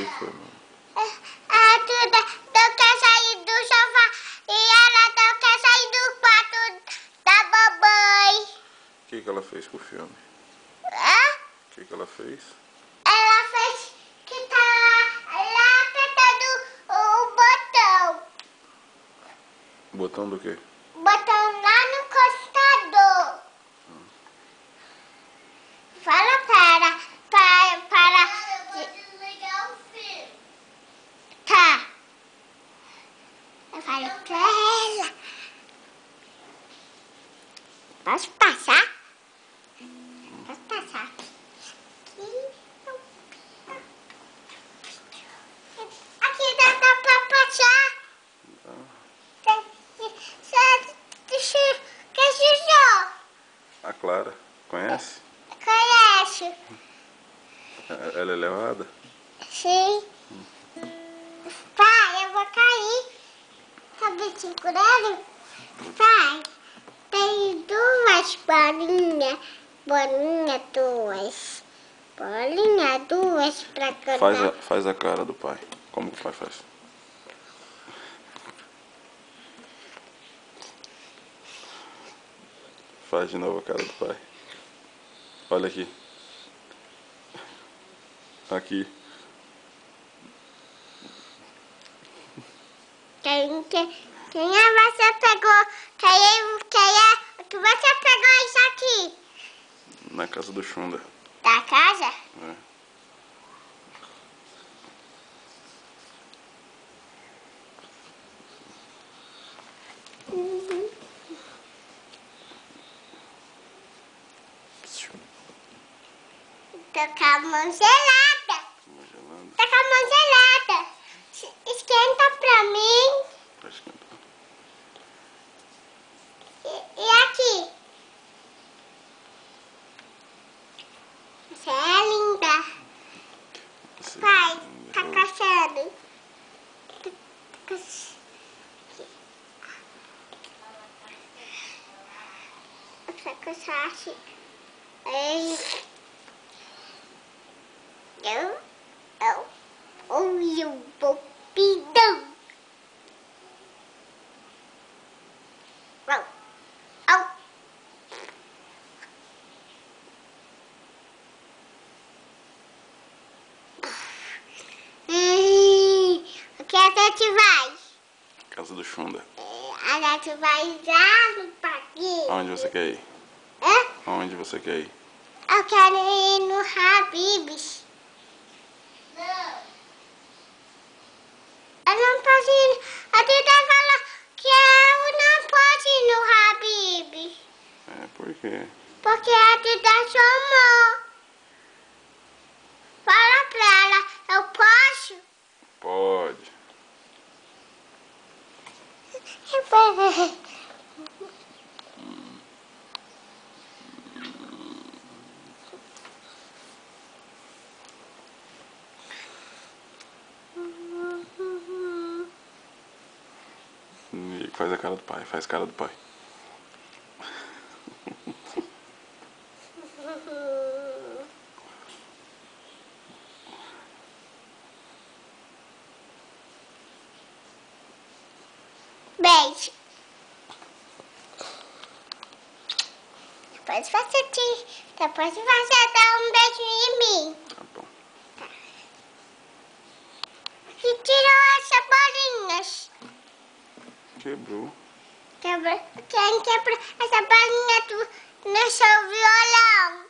que foi, mano? A Duda não quer sair do sofá e ela não quer sair do quarto da mamãe. O que ela fez com o filme? Hã? O que ela fez? Ela fez que tá lá apertando o botão. Botão do quê? Botão lá no computador. Fala para eu vou desligar o filme. Tá. Eu falo pra ela. Posso passar? Posso passar aqui? Aqui dá pra passar. A Clara, conhece? Conhece? Ela é levada? Sim. Pai, eu vou cair. Tá me segurando? Pai, tem duas bolinhas. Bolinha duas pra cantar. Faz a cara do pai. Como o pai faz? Faz de novo a cara do pai. Olha aqui. Aqui. Quem você pegou? Que você pegou isso aqui? Na casa do Xunda. Da casa? É. Tô com a mão gelada. Tô com a mão gelada. Esquenta pra mim. Tá esquentando. E aqui? Você é linda. Pai, tá coçando. Pra coçar assim. Eu vou pidão. O que a gente vai? Casa do Xunda. A gente vai já no parque. Aonde você quer ir? Hã? Aonde você quer ir? Eu quero ir no Habib's. Não. Eu não posso ir. A Duda falou que eu não posso ir no Habib's. É, por quê? Porque a Duda chamou. Fala pra ela, eu posso? Pode. E faz a cara do pai, faz cara do pai. Beijo. Depois você dá um beijo em mim. Tá bom. E tirou as bolinhas. Quebrou. Quem quebrou essa bolinha no seu violão?